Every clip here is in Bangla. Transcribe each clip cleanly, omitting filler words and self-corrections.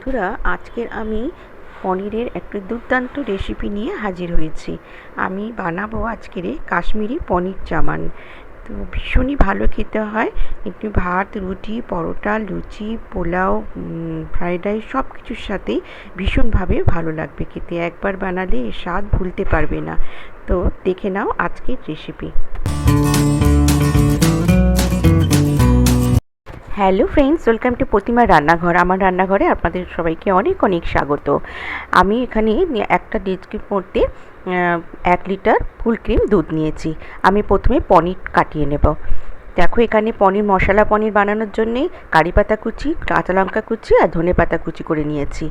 বন্ধুরা, আজকের আমি পনিরের একটা দুর্দান্ত রেসিপি নিয়ে হাজির হয়েছি। আমি বানাবো আজকের কাশ্মীরি পনির চামান। তো ভীষণই ভালো খেতে হয়। একটু ভাত, রুটি, পরোটা, লুচি, পোলাও, ফ্রাইড রাইস সব কিছুর সাথেই ভীষণভাবে ভালো লাগবে খেতে। একবার বানালে এর স্বাদ ভুলতে পারবে না। তো দেখে নাও আজকের recipe. Hello friends, welcome to Pratima Rannaghar. আমার রান্নাঘরে আপনাদের সবাইকে অনেক অনেক স্বাগত। আমি এখানে একটা ডেচকির মধ্যে 1 লিটার ফুল ক্রিম দুধ নিয়েছি। আমি প্রথমে পনির কাটিয়ে নেব। দেখো, এখানে মশলা পনির বানানোর জন্যে কারি পাতা কুচি, কাঁচা লঙ্কা কুচি আর ধনে পাতা কুচি করে নিয়েছি।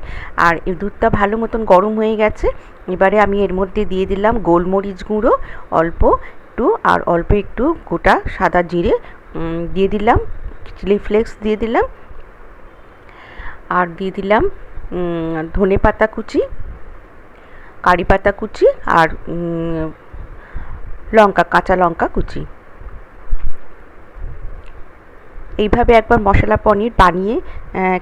আর এই দুধটা ভালো মতন গরম হয়ে গেছে। এবারে আমি এর মধ্যে দিয়ে দিলাম গোলমরিচ গুঁড়ো অল্প একটু, আর অল্প একটু গোটা সাদা জিরে দিয়ে দিলাম, চিলি ফ্লেক্স দিয়ে দিলাম, আর দিয়ে দিলাম ধনে পাতা কুচি, কারি পাতা কুচি আর কাঁচা লঙ্কা কুচি। এইভাবে একবার মশলা পনির বানিয়ে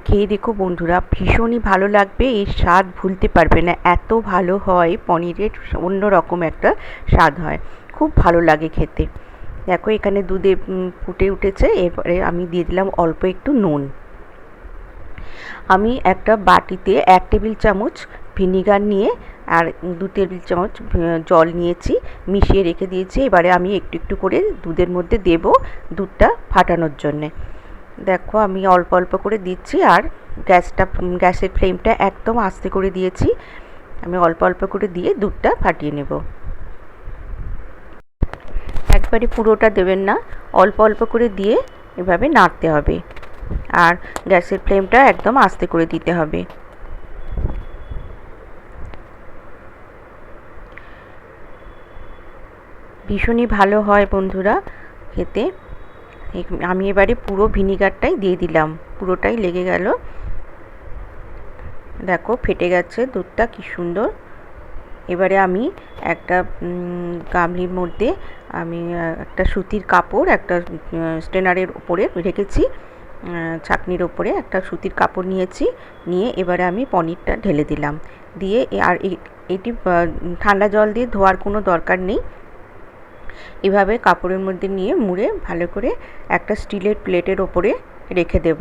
খেয়ে দেখো বন্ধুরা, ভীষণই ভালো লাগবে। এর স্বাদ ভুলতে পারবে না, এত ভালো হয় পনিরের, অন্য রকম একটা স্বাদ হয়, খুব ভালো লাগে খেতে। দেখো, এখানে দুধে ফুটে উঠেছে। এরপরে আমি দিয়ে দিলাম অল্প একটু নুন। আমি একটা বাটিতে 1 টেবিল চামচ ভিনিগার নিয়ে আর 2 টেবিল চামচ জল নিয়েছি, মিশিয়ে রেখে দিয়েছি। এবারে আমি একটু একটু করে দুধের মধ্যে দেব, দুধটা ফাটানোর জন্যে। দেখো, আমি অল্প অল্প করে দিচ্ছি, আর গ্যাসের ফ্লেমটা একদম আস্তে করে দিয়েছি। আমি অল্প অল্প করে দিয়ে দুধটা ফাটিয়ে নেব। একবারে পুরোটা দেবেন না, অল্প অল্প করে দিয়ে এভাবে নাড়তে হবে, আর গ্যাসের ফ্লেমটা একদম আস্তে করে দিতে হবে। ভীষণই ভালো হয় বন্ধুরা খেতে। আমি এবারে পুরো ভিনিগারটাই দিয়ে দিলাম, পুরোটাই লেগে গেল। দেখো, ফেটে গেছে দুধটা, কি সুন্দর। এবারে আমি একটা গামলির মধ্যে আমি একটা সুতির কাপড়, একটা স্ট্রেনারের উপরে রেখেছি, ছাঁকনির ওপরে একটা সুতির কাপড় নিয়েছি, নিয়ে এবারে আমি পনিরটা ঢেলে দিলাম। দিয়ে আর এটি ঠান্ডা জল দিয়ে ধোয়ার কোনো দরকার নেই। এভাবে কাপড়ের মধ্যে নিয়ে মুড়ে ভালো করে একটা স্টিলের প্লেটের ওপরে রেখে দেব।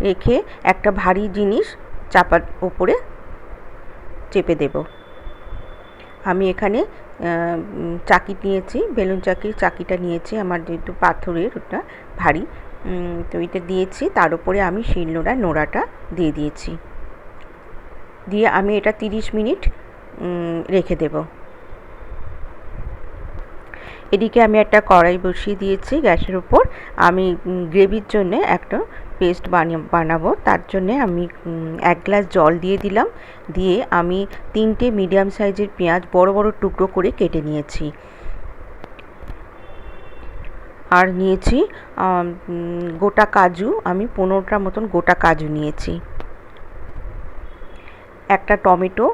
রেখে একটা ভারী জিনিস চাপার ওপরে চেপে দেব। আমি এখানে চাকি নিয়েছি, বেলুন চাকির চাকিটা নিয়েছি, আমার যেহেতু পাথরের ওটা ভারী, তো এটা দিয়েছি। তার উপরে আমি নোড়াটা দিয়ে দিয়েছি, দিয়ে আমি এটা 30 মিনিট রেখে দেব। এদিকে আমি একটা কড়াই বসিয়ে দিয়েছি গ্যাসের উপর। আমি গ্রেভির জন্য একটা পেস্ট বানাবো। তার জন্যে আমি 1 গ্লাস জল দিয়ে দিলাম। দিয়ে আমি 3টে মিডিয়াম সাইজের পেঁয়াজ বড় বড় টুকরো করে কেটে নিয়েছি, আর নিয়েছি গোটা কাজু। আমি 15টা মতন গোটা কাজু নিয়েছি। একটা টমেটো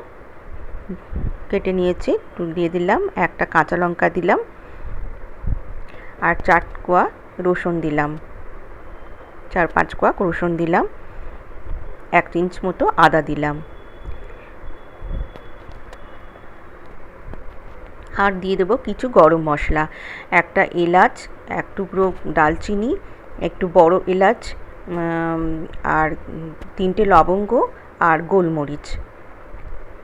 কেটে নিয়েছি, দিয়ে দিলাম। একটা কাঁচা লঙ্কা দিলাম, আর 4 কোয়া রসুন দিলাম, 4-5 কোয়া রসুন দিলাম। 1 ইঞ্চ মতো আদা দিলাম, আর দিয়ে দেবো কিছু গরম মশলা, একটা এলাচ, 1 টুকরো দালচিনি, একটু বড় এলাচ, আর 3টে লবঙ্গ আর গোলমরিচ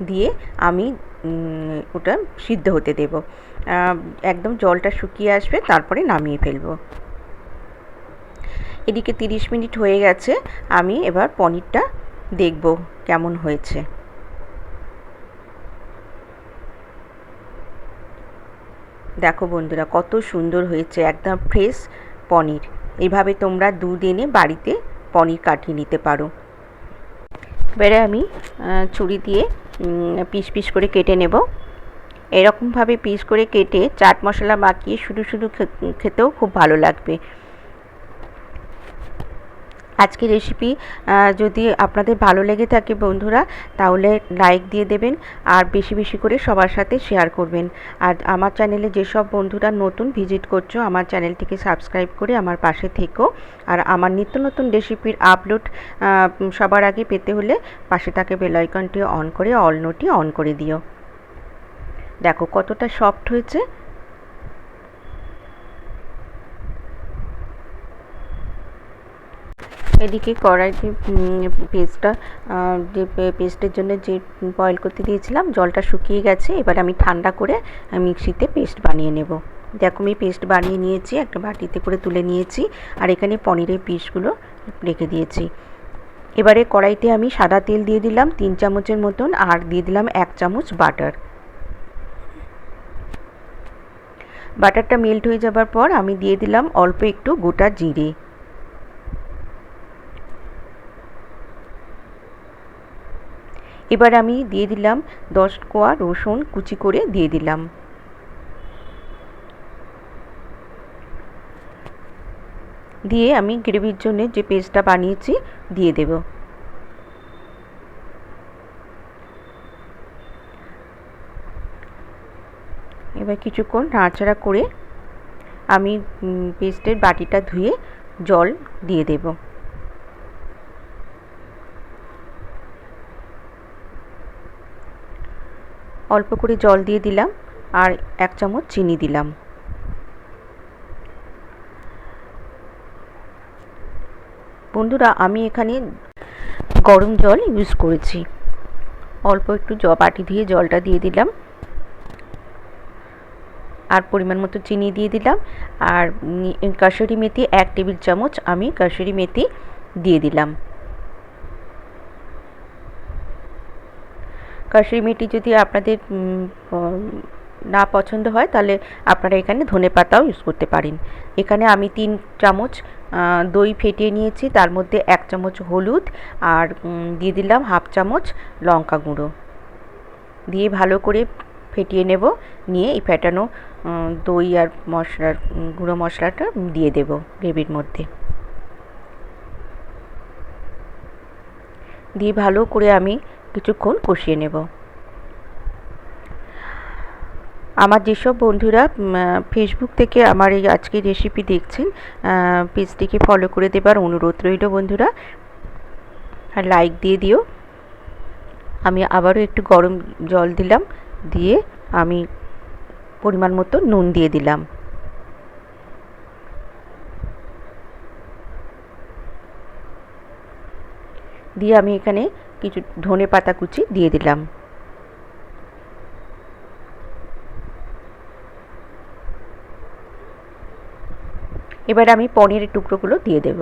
দিয়ে আমি ওটা সিদ্ধ হতে দেব। একদম জলটা শুকিয়ে আসবে, তারপরে নামিয়ে ফেলবো। এদিকে 30 মিনিট হয়ে গেছে। আমি এবার পনিরটা দেখব কেমন হয়েছে। দেখো বন্ধুরা, কত সুন্দর হয়েছে, একদম ফ্রেশ পনির। এইভাবে তোমরা দুধ এনে বাড়িতে পনির কাটিয়ে নিতে পারো। এবারে আমি ছুরি দিয়ে পিস পিস করে কেটে নেব। এরকমভাবে পিস করে কেটে চাট মশলা মাখিয়ে শুধু শুধু খেতেও খুব ভালো লাগবে। আজকের রেসিপি যদি আপনাদের ভালো লেগে থাকে বন্ধুরা, তাহলে লাইক দিয়ে দেবেন আর বেশি বেশি করে সবার সাথে শেয়ার করবেন। আর আমার চ্যানেলে যেসব বন্ধুরা নতুন ভিজিট করছো, আমার চ্যানেলটিকে সাবস্ক্রাইব করে আমার পাশে থেকো। আর আমার নিত্য নতুন রেসিপির আপলোড সবার আগে পেতে হলে পাশে থাকা বেল আইকনটি অন করে অল নোটি অন করে দিও। দেখো কতটা সফট হয়েছে। এদিকে কড়াইতে পেস্টের জন্য যে বয়েল করতে দিয়েছিলাম, জলটা শুকিয়ে গেছে। এবার আমি ঠান্ডা করে মিক্সিতে পেস্ট বানিয়ে নেব। দেখো আমি পেস্ট বানিয়ে নিয়েছি, একটা বাটিতে করে তুলে নিয়েছি। আর এখানে পনিরের পিসগুলো রেখে দিয়েছি। এবারে কড়াইতে আমি সাদা তেল দিয়ে দিলাম 3 চামচের মতন, আর দিয়ে দিলাম 1 চামচ বাটার। বাটারটা মেল্ট হয়ে যাবার পর আমি দিয়ে দিলাম অল্প একটু গোটা জিরে। এবার আমি দিয়ে দিলাম 10 কোয়া রসুন কুচি করে দিয়ে দিলাম। দিয়ে আমি গ্রেভির জন্য যে পেস্টটা বানিয়েছি দিয়ে দেব। এবার কিছুক্ষণ নাড়াচাড়া করে আমি পেস্টের বাটিটা ধুয়ে জল দিয়ে দেব। অল্প করে জল দিয়ে দিলাম আর 1 চামচ চিনি দিলাম। বন্ধুরা আমি এখানে গরম জল ইউজ করেছি। অল্প একটু বাটি ধুয়ে জলটা দিয়ে দিলাম আর পরিমাণ মতো চিনি দিয়ে দিলাম। আর কাসুরি মেথি 1 টেবিল চামচ আমি কাসুরি মেথি দিয়ে দিলাম। কাসুরি মেথি যদি আপনাদের না পছন্দ হয় তাহলে আপনারা এখানে ধনেপাতাও ইউজ করতে পারেন। এখানে আমি 3 চামচ দই ফেটিয়ে নিয়েছি, তার মধ্যে 1 চামচ হলুদ আর দিয়ে দিলাম 1/2 চামচ লঙ্কা গুঁড়ো দিয়ে ভালো করে ফেটিয়ে নেব। নিয়ে এই ফেটানো দই আর গুঁড়ো মশলাটা দিয়ে দেব গ্রেভির মধ্যে। দিয়ে ভালো করে আমি কিছুক্ষণ কষিয়ে নেব। আমার যেসব বন্ধুরা ফেসবুক থেকে আমার এই আজকের রেসিপি দেখছেন, পেজটিকে ফলো করে দেবার অনুরোধ রইল বন্ধুরা, আর লাইক দিয়ে দিও। আমি আবারও একটু গরম জল দিলাম, দিয়ে আমি পরিমাণ মতো নুন দিয়ে দিলাম। দিয়ে আমি এখানে কিছু ধনেপাতা কুচি দিয়ে দিলাম। এবার আমি পনিরের টুকরোগুলো দিয়ে দেব।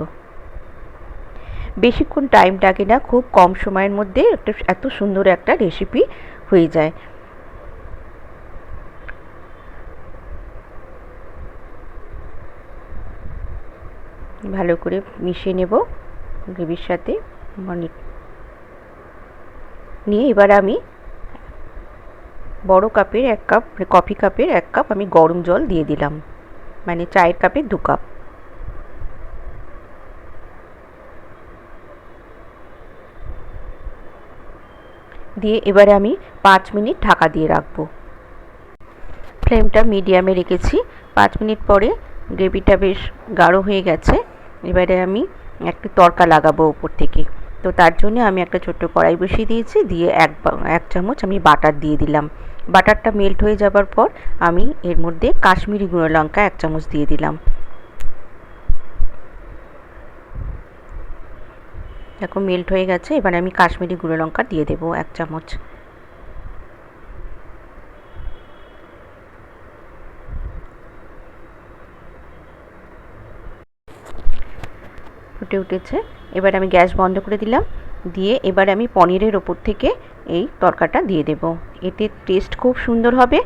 বেশিক্ষণ টাইম লাগে না, খুব কম সময়ের মধ্যে এত সুন্দর একটা রেসিপি হয়ে যায়। ভালো করে মিশিয়ে নেব গ্রেভির সাথে নিয়ে এবার আমি বড় কাপের 1 কাপ, কফি কাপের 1 কাপ আমি গরম জল দিয়ে দিলাম, মানে চায়ের কাপের 2 কাপ। দিয়ে এবারে আমি 5 মিনিট ঢাকা দিয়ে রাখবো। ফ্লেমটা মিডিয়ামে রেখেছি। 5 মিনিট পরে গ্রেভিটা বেশ গাঢ় হয়ে গেছে। এবারে আমি একটা তড়কা লাগাবো উপর থেকে। তো তার জন্য আমি একটা ছোট্ট কড়াই বসিয়ে দিয়েছি, দিয়ে 1 চামচ আমি বাটার দিয়ে দিলাম। বাটারটা মেল্ট হয়ে যাবার পর আমি এর মধ্যে কাশ্মীরি গুঁড়ো লঙ্কা 1 চামচ দিয়ে দিলাম। দেখো মেল্ট হয়ে গেছে। এবার আমি কাশ্মীরি গুঁড়ো লঙ্কা দিয়ে দেবো 1 চামচ। ফুটে উঠেছে। এবার আমি গ্যাস বন্ধ করে দিলাম। দিয়ে এবার আমি পনিরের ওপর থেকে এই তরকাটা দিয়ে দেব। এতে টেস্ট খুব সুন্দর হবে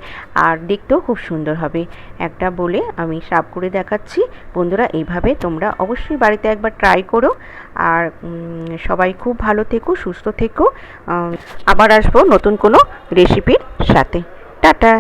আর দেখতেও খুব সুন্দর হবে। একটা বলে আমি সার্ভ করে দেখাচ্ছি। বন্ধুরা এইভাবে তোমরা অবশ্যই বাড়িতে একবার ট্রাই করো। আর সবাই খুব ভালো থেকো, সুস্থ থেকো। আবার আসবো নতুন কোনো রেসিপির সাথে। টাটা।